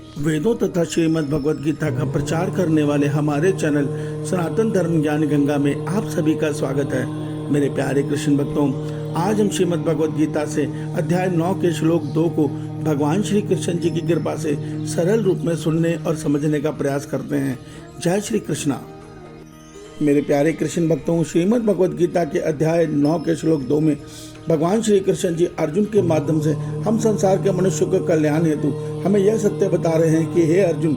वेदों तथा श्रीमद् भगवद गीता का प्रचार करने वाले हमारे चैनल सनातन धर्म ज्ञान गंगा में आप सभी का स्वागत है। मेरे प्यारे कृष्ण भक्तों, आज हम श्रीमद् भगवद गीता से अध्याय 9 के श्लोक 2 को भगवान श्री कृष्ण जी की कृपा से सरल रूप में सुनने और समझने का प्रयास करते हैं। जय श्री कृष्णा। मेरे प्यारे कृष्ण भक्तों, श्रीमद् भगवद गीता के अध्याय 9 के श्लोक 2 में भगवान श्री कृष्ण जी अर्जुन के माध्यम से हम संसार के मनुष्य के कल्याण हेतु हमें यह सत्य बता रहे हैं कि हे अर्जुन,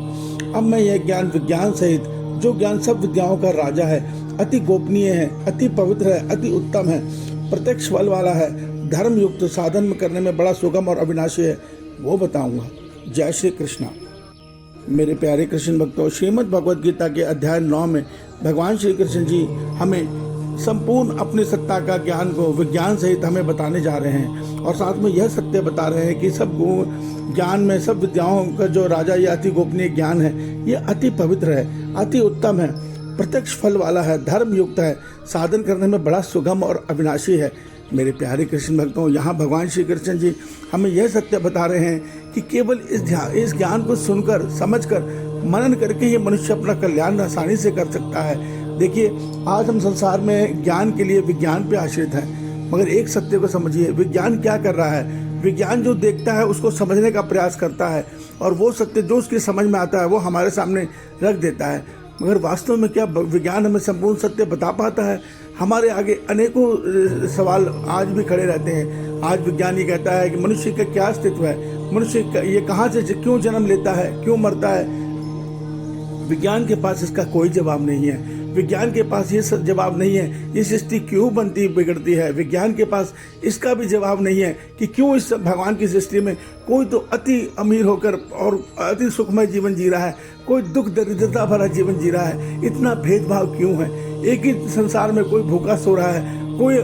अब मैं यह ज्ञान विज्ञान सहित जो ज्ञान सब विद्याओं का राजा है, अति गोपनीय है, अति पवित्र है, अति उत्तम है, प्रत्यक्ष फल वाला है, धर्म युक्त साधन में करने में बड़ा सुगम और अविनाशी है, वो बताऊंगा। जय श्री कृष्णा। मेरे प्यारे कृष्ण भक्तों, श्रीमद् भगवद गीता के अध्याय 9 में भगवान श्री कृष्ण जी हमें संपूर्ण अपनी सत्ता का ज्ञान को विज्ञान सहित हमें बताने जा रहे हैं और साथ में यह सत्य बता रहे हैं कि सब ज्ञान में सब विद्याओं का जो राजा ये अति गोपनीय ज्ञान है, ये अति पवित्र है, अति उत्तम है, प्रत्यक्ष फल वाला है, धर्म युक्त है, साधन करने में बड़ा सुगम और अविनाशी है। मेरे प्यारे कृष्ण भक्तों, यहाँ भगवान श्री कृष्ण जी हमें यह सत्य बता रहे हैं कि केवल इस ज्ञान को सुनकर समझकर मनन करके ये मनुष्य अपना कल्याण आसानी से कर सकता है। देखिए, आज हम संसार में ज्ञान के लिए विज्ञान पे आश्रित हैं, मगर एक सत्य को समझिए, विज्ञान क्या कर रहा है? विज्ञान जो देखता है उसको समझने का प्रयास करता है और वो सत्य जो उसकी समझ में आता है वो हमारे सामने रख देता है, मगर वास्तव में क्या विज्ञान हमें संपूर्ण सत्य बता पाता है? हमारे आगे अनेकों सवाल आज भी खड़े रहते हैं। आज विज्ञान ये कहता है कि मनुष्य का क्या अस्तित्व है, मनुष्य ये कहाँ से क्यों जन्म लेता है, क्यों मरता है? विज्ञान के पास इसका कोई जवाब नहीं है। विज्ञान के पास ये जवाब नहीं है ये सृष्टि क्यों बनती बिगड़ती है। विज्ञान के पास इसका भी जवाब नहीं है कि क्यों इस भगवान की सृष्टि में कोई तो अति अमीर होकर और अति सुखमय जीवन जी रहा है, कोई दुख दरिद्रता भरा जीवन जी रहा है। इतना भेदभाव क्यों है? एक ही संसार में कोई भूखा सो रहा है, कोई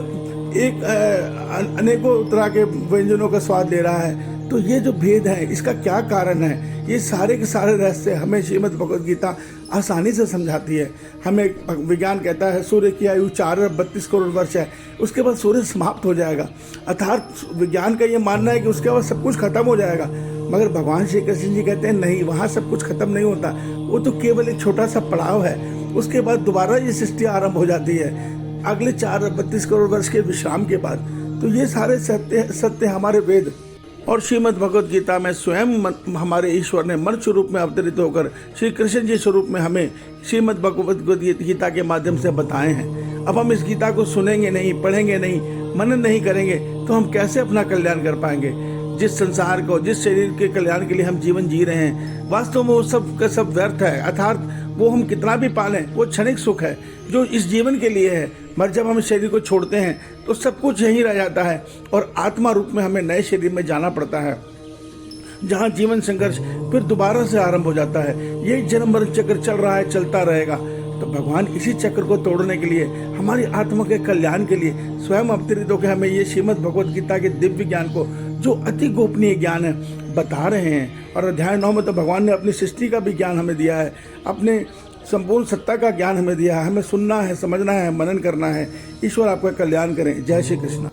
अनेकों तरह के व्यंजनों का स्वाद ले रहा है। तो ये जो भेद है, इसका क्या कारण है? ये सारे के सारे रहस्य हमें श्रीमद् भगवद गीता आसानी से समझाती है। हमें विज्ञान कहता है सूर्य की आयु 4 अरब 32 करोड़ वर्ष है, उसके बाद सूर्य समाप्त हो जाएगा। अर्थात विज्ञान का ये मानना है कि उसके बाद सब कुछ खत्म हो जाएगा, मगर भगवान श्री कृष्ण जी कहते हैं नहीं, वहाँ सब कुछ खत्म नहीं होता, वो तो केवल एक छोटा सा पड़ाव है। उसके बाद दोबारा ये सृष्टि आरंभ हो जाती है अगले 4 अरब 32 करोड़ वर्ष के विश्राम के बाद। तो ये सारे सत्य हमारे वेद और श्रीमद् भगवद गीता में स्वयं हमारे ईश्वर ने मनुष्य रूप में अवतरित होकर श्री कृष्ण जी स्वरूप में हमें श्रीमद् भगवद गीता के माध्यम से बताए हैं। अब हम इस गीता को सुनेंगे नहीं, पढ़ेंगे नहीं, मनन नहीं करेंगे तो हम कैसे अपना कल्याण कर पाएंगे? जिस संसार को, जिस शरीर के कल्याण के लिए हम जीवन जी रहे हैं, वास्तव में वो सब का सब व्यर्थ है। अर्थात वो हम कितना भी पालें, वो क्षणिक सुख है जो इस जीवन के लिए है, मगर जब हम शरीर को छोड़ते हैं तो सब कुछ यहीं रह जाता है और आत्मा रूप में हमें नए शरीर में जाना पड़ता है, जहाँ जीवन संघर्ष फिर दोबारा से आरंभ हो जाता है। ये जन्म मरण चक्र चल रहा है, चलता रहेगा। तो भगवान इसी चक्र को तोड़ने के लिए, हमारी आत्मा के कल्याण के लिए स्वयं अवतरित होकर हमें ये श्रीमद् भगवद गीता के दिव्य ज्ञान को, जो अति गोपनीय ज्ञान है, बता रहे हैं। और अध्याय 9 में तो भगवान ने अपनी सृष्टि का भी ज्ञान हमें दिया है, अपने संपूर्ण सत्ता का ज्ञान हमें दिया है। हमें सुनना है, समझना है, मनन करना है। ईश्वर आपका कल्याण करें। जय श्री कृष्ण।